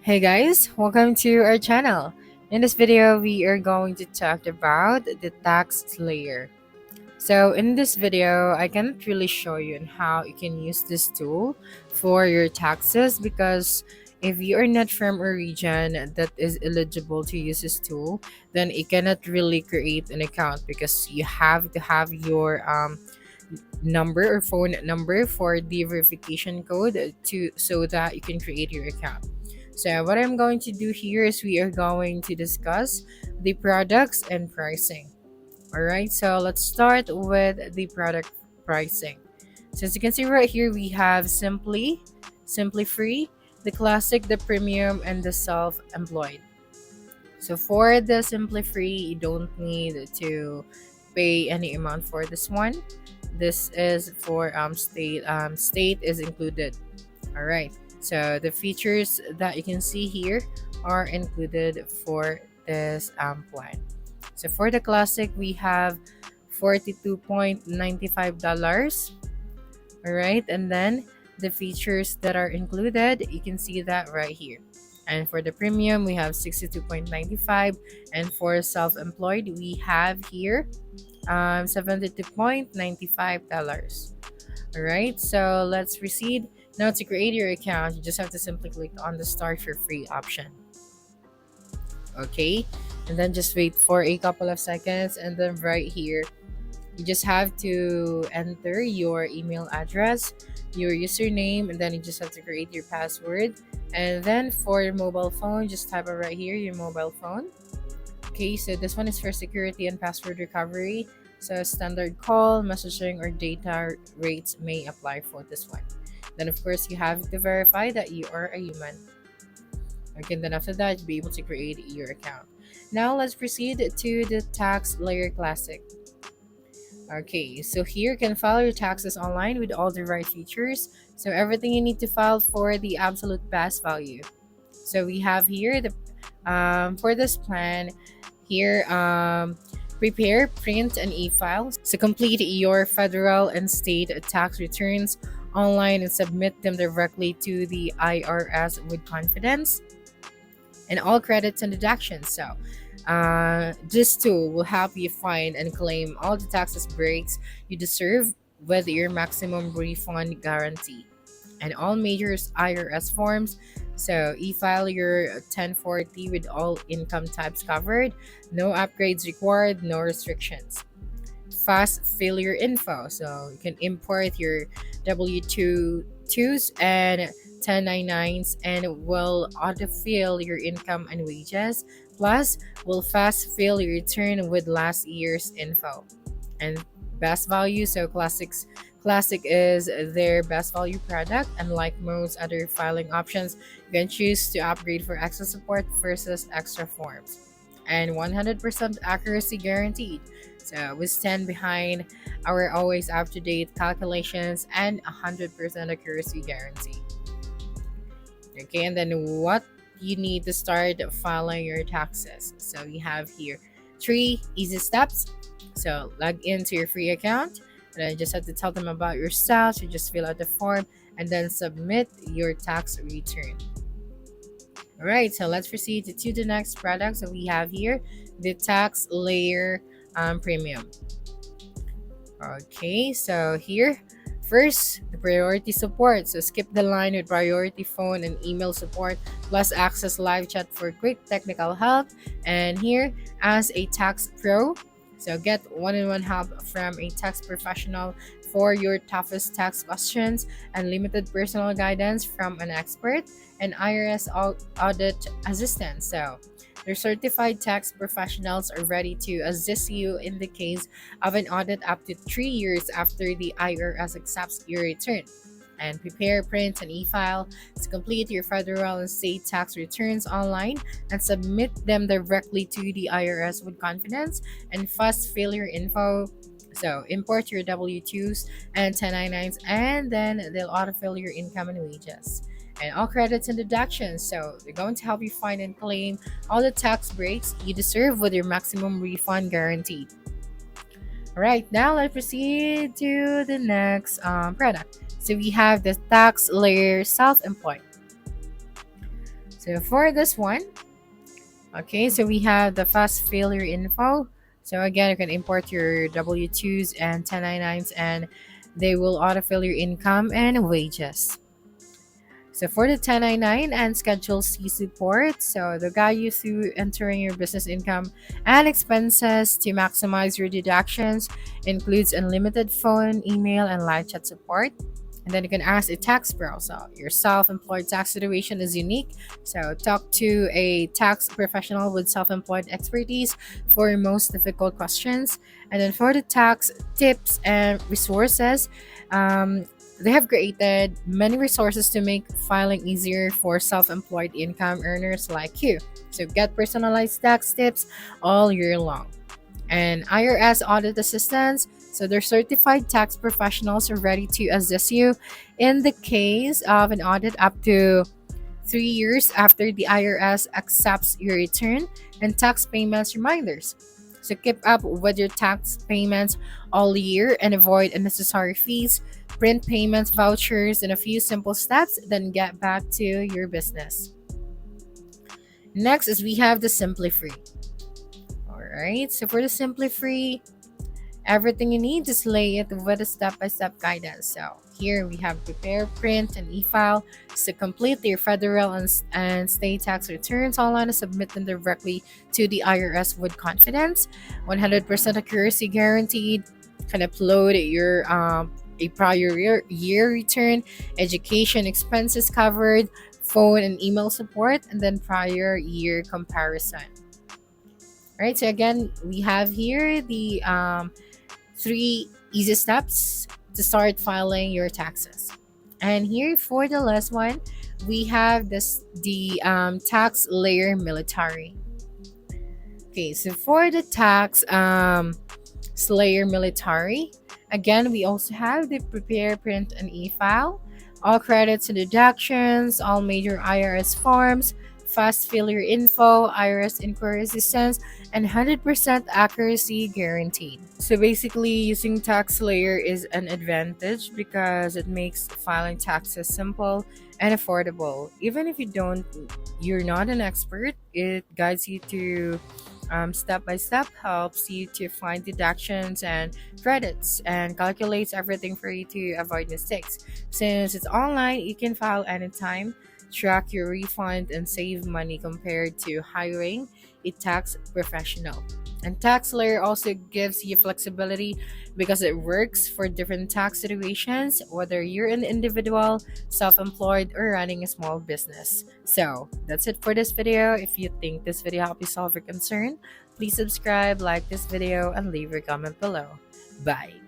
Hey guys, welcome to our channel. In this video, we are going to talk about the Taxslayer. So in this video, I cannot really show you on how you can use this tool for your taxes because if you are not from a region that is eligible to use this tool, then you cannot really create an account because you have to have your number or phone number for the verification code to so that you can create your account. So what I'm going to do here is we are going to discuss the products and pricing. All right, so let's start with the product pricing. So as you can see right here, we have Simply Free, the Classic, the Premium, and the Self-Employed. So for the Simply Free, you don't need to pay any amount for this one. This is for state is included. All right. So the features that you can see here are included for this plan. So for the classic, we have $42.95. All right. And then the features that are included, you can see that right here. And for the premium, we have 62.95. And for self-employed, we have here $72.95. All right, so let's proceed. Now to create your account, you just have to simply click on the start for free option. Okay, and then just wait for a couple of seconds, and then right here, you just have to enter your email address, your username, and then you just have to create your password. And then for your mobile phone, just type it right here, your mobile phone. Okay, so this one is for security and password recovery. So standard call, messaging, or data rates may apply for this one. Then of course you have to verify that you are a human. Okay, and then after that you'll be able to create your account. Now let's proceed to the Taxslayer Classic. Okay, so here you can file your taxes online with all the right features. So everything you need to file for the absolute best value. So we have here the for this plan here prepare, print, and e-file. So complete your federal and state tax returns online and submit them directly to the IRS with confidence and all credits and deductions. So this tool will help you find and claim all the taxes breaks you deserve with your maximum refund guarantee and all major IRS forms. So e-file your 1040 with all income types covered, no upgrades required, no restrictions. Fast failure info, so you can import your W2s and 1099s and will autofill your income and wages. Plus, will fast fill your return with last year's info. And best value, so Classic is their best value product. Unlike most other filing options, you can choose to upgrade for extra support versus extra forms. And 100% accuracy guaranteed. So we stand behind our always up to date calculations and 100% accuracy guarantee. Okay, and then what you need to start filing your taxes. So you have here 3 easy steps. So log into your free account, and then you just have to tell them about yourself. You just fill out the form and then submit your tax return. All right, so let's proceed to the next product. So we have here the Taxslayer Premium. Okay, so here first the priority support. So skip the line with priority phone and email support, plus access live chat for quick technical help. And here as a tax pro, so get one-on-one help from a tax professional for your toughest tax questions and limited personal guidance from an expert and IRS audit assistant. So their certified tax professionals are ready to assist you in the case of an audit up to 3 years after the IRS accepts your return. And prepare, print, and e-file to complete your federal and state tax returns online and submit them directly to the IRS with confidence and fast failure info. So import your W2s and 1099s, and then they'll autofill your income and wages and all credits and deductions. So they're going to help you find and claim all the tax breaks you deserve with your maximum refund guaranteed. All right, now let's proceed to the next product. So we have the Taxslayer Self-Employed. So for this one, okay, so we have the fast failure info. So again, you can import your W-2s and 1099s and they will autofill your income and wages. So for the 1099 and Schedule C support, so they'll guide you through entering your business income and expenses to maximize your deductions, includes unlimited phone, email, and live chat support. And then you can ask a tax pro. So your self-employed tax situation is unique. So talk to a tax professional with self-employed expertise for your most difficult questions. And then for the tax tips and resources, they have created many resources to make filing easier for self-employed income earners like you. So get personalized tax tips all year long. And IRS audit assistance. So they're certified tax professionals are ready to assist you in the case of an audit up to 3 years after the IRS accepts your return, and tax payments reminders. So keep up with your tax payments all year and avoid unnecessary fees, print payments, vouchers, and a few simple steps, then get back to your business. Next is we have the Simply Free. Alright, so for the Simply Free, everything you need, just lay it with a step-by-step guidance. So here we have prepare, print, and e-file. So complete your federal and state tax returns online and submit them directly to the IRS with confidence. 100% accuracy guaranteed. Can upload your a prior year return, education expenses covered, phone and email support, and then prior year comparison. All right, so again, we have here the 3 easy steps to start filing your taxes. And here for the last one, we have the Taxslayer military. Okay, so for the Taxslayer military, again, we also have the prepare, print, and e-file, all credits and deductions, all major IRS forms, fast failure info, IRS inquiry assistance, and 100% accuracy guaranteed. So basically, using Taxslayer is an advantage because it makes filing taxes simple and affordable. Even if you're not an expert, it guides you to step by step, helps you to find deductions and credits, and calculates everything for you to avoid mistakes. Since it's online, you can file anytime, track your refund, and save money compared to hiring a tax professional. And Taxslayer also gives you flexibility because it works for different tax situations, whether you're an individual, self-employed, or running a small business. So that's it for this video. If you think this video helped you solve your concern, please subscribe, like this video, and leave your comment below. Bye.